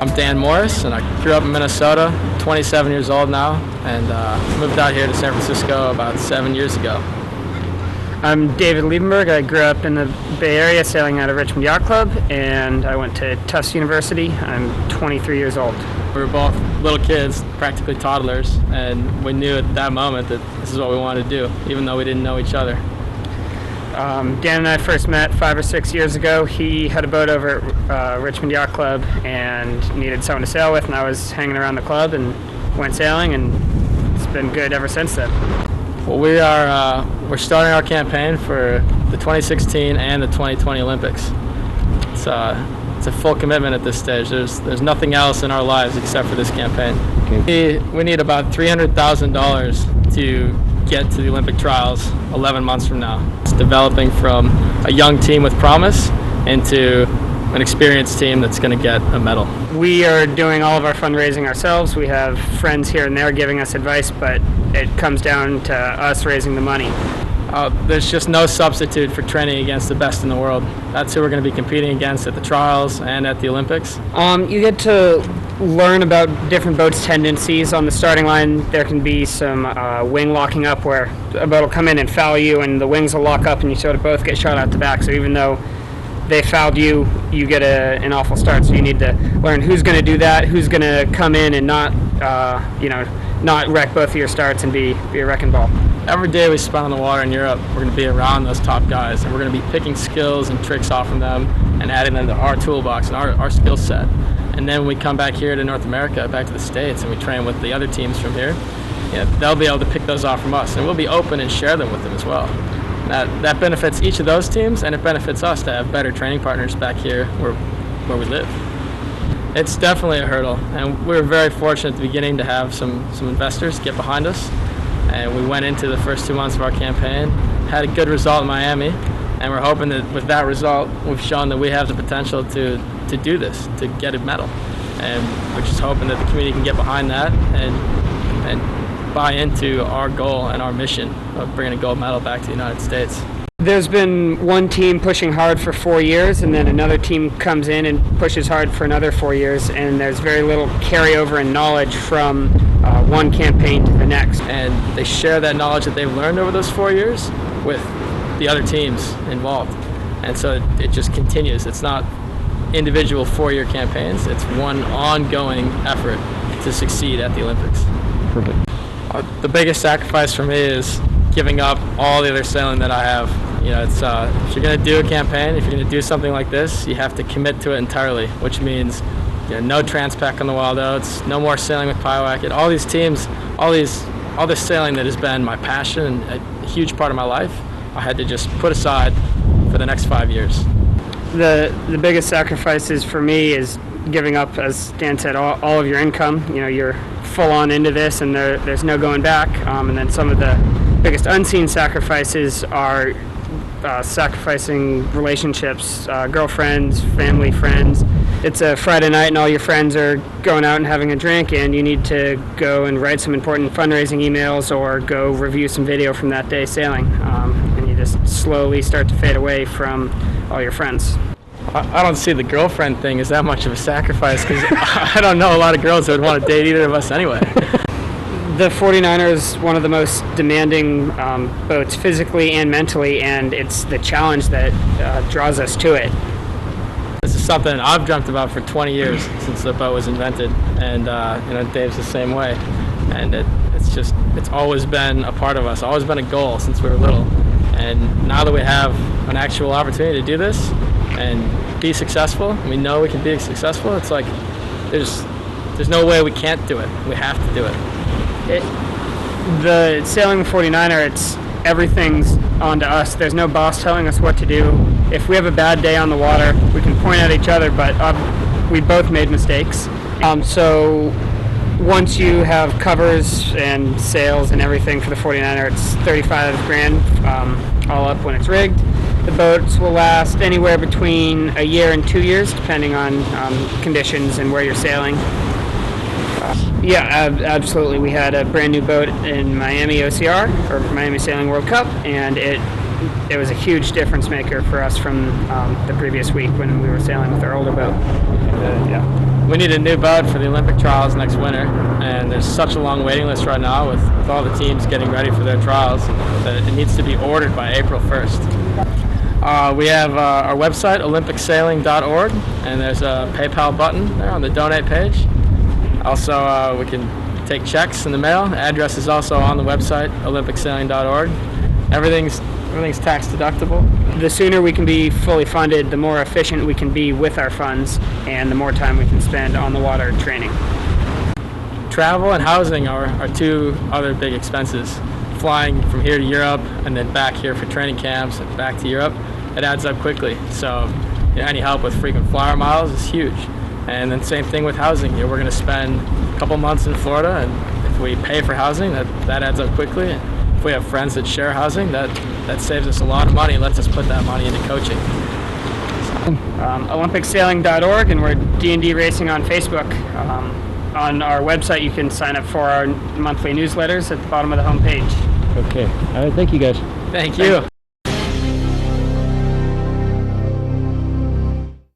I'm Dan Morris, and I grew up in Minnesota, 27 years old now, and moved out here to San Francisco about 7 years ago. I'm David Liebenberg. I grew up in the Bay Area sailing out of Richmond Yacht Club, and I went to Tufts University. I'm 23 years old. We were both little kids, practically toddlers, and we knew at that moment that this is what we wanted to do, even though we didn't know each other. Dan and I first met 5 or 6 years ago. He had a boat over at Richmond Yacht Club and needed someone to sail with, and I was hanging around the club and went sailing, and it's been good ever since then. Well, we're starting our campaign for the 2016 and the 2020 Olympics. It's a full commitment at this stage. There's nothing else in our lives except for this campaign. Okay. We need about $300,000 to get to the Olympic trials 11 months from now. It's developing from a young team with promise into an experienced team that's going to get a medal. We are doing all of our fundraising ourselves. We have friends here and there giving us advice, but it comes down to us raising the money. There's just no substitute for training against the best in the world. That's who we're going to be competing against at the trials and at the Olympics. You get to learn about different boats' tendencies. On the starting line, there can be some wing locking up where a boat will come in and foul you, and the wings will lock up, and you sort of both get shot out the back. So even though they fouled you, you get an awful start. So you need to learn who's going to do that, who's going to come in and not wreck both of your starts and be a wrecking ball. Every day we spend on the water in Europe, we're going to be around those top guys, and we're going to be picking skills and tricks off from them and adding them to our toolbox and our skill set. And then when we come back here to North America, back to the States, and we train with the other teams from here, they'll be able to pick those off from us, and we'll be open and share them with them as well. That benefits each of those teams, and it benefits us to have better training partners back here where we live. It's definitely a hurdle, and we were very fortunate at the beginning to have some investors get behind us. And we went into the first 2 months of our campaign, had a good result in Miami, and we're hoping that with that result, we've shown that we have the potential to do this, to get a medal. And we're just hoping that the community can get behind that and buy into our goal and our mission of bringing a gold medal back to the United States. There's been one team pushing hard for 4 years, and then another team comes in and pushes hard for another 4 years, and there's very little carryover in knowledge from one campaign to the next. And they share that knowledge that they've learned over those 4 years with the other teams involved. And so it just continues. It's not individual 4-year campaigns. It's one ongoing effort to succeed at the Olympics. Perfect. The biggest sacrifice for me is giving up all the other sailing that I have. It's if you're going to do a campaign, if you're going to do something like this, you have to commit to it entirely, which means no transpac on the Wild Oats, no more sailing with Pyewacket. All these teams, all this sailing that has been my passion and a huge part of my life, I had to just put aside for the next 5 years. The biggest sacrifices for me is giving up, as Dan said, all of your income. You're full on into this, and there's no going back. And then some of the biggest unseen sacrifices are sacrificing relationships, girlfriends, family, friends. It's a Friday night and all your friends are going out and having a drink, and you need to go and write some important fundraising emails or go review some video from that day sailing. And you just slowly start to fade away from all your friends. I don't see the girlfriend thing as that much of a sacrifice, because I don't know a lot of girls that would want to date either of us anyway. The 49er is one of the most demanding boats physically and mentally, and it's the challenge that draws us to it. This is something I've dreamt about for 20 years since the boat was invented, and Dave's the same way. And it's always been a part of us, always been a goal since we were little. And now that we have an actual opportunity to do this and be successful, and we know we can be successful, it's like there's no way we can't do it. We have to do it. The sailing the 49er, everything's onto us. There's no boss telling us what to do. If we have a bad day on the water, we can point at each other, but we both made mistakes. So once you have covers and sails and everything for the 49er, it's $35,000 all up when it's rigged. The boats will last anywhere between a year and 2 years, depending on conditions and where you're sailing. Yeah, absolutely. We had a brand new boat in Miami OCR, or Miami Sailing World Cup, and it was a huge difference maker for us from the previous week when we were sailing with our older boat. Yeah. we need a new boat for the Olympic trials next winter, and there's such a long waiting list right now with all the teams getting ready for their trials that it needs to be ordered by April 1st. We have our website, olympicsailing.org, and there's a PayPal button there on the donate page. Also, we can take checks in the mail. The address is also on the website, olympicsailing.org. Everything's tax deductible. The sooner we can be fully funded, the more efficient we can be with our funds, and the more time we can spend on the water training. Travel and housing are two other big expenses. Flying from here to Europe and then back here for training camps and back to Europe, it adds up quickly. So any help with frequent flyer miles is huge. And then same thing with housing. We're going to spend a couple months in Florida, and if we pay for housing, that adds up quickly. And if we have friends that share housing, that saves us a lot of money and lets us put that money into coaching. OlympicSailing.org, and we're D&D Racing on Facebook. On our website, you can sign up for our monthly newsletters at the bottom of the homepage. Okay. All right. Thank you, guys. Thank you.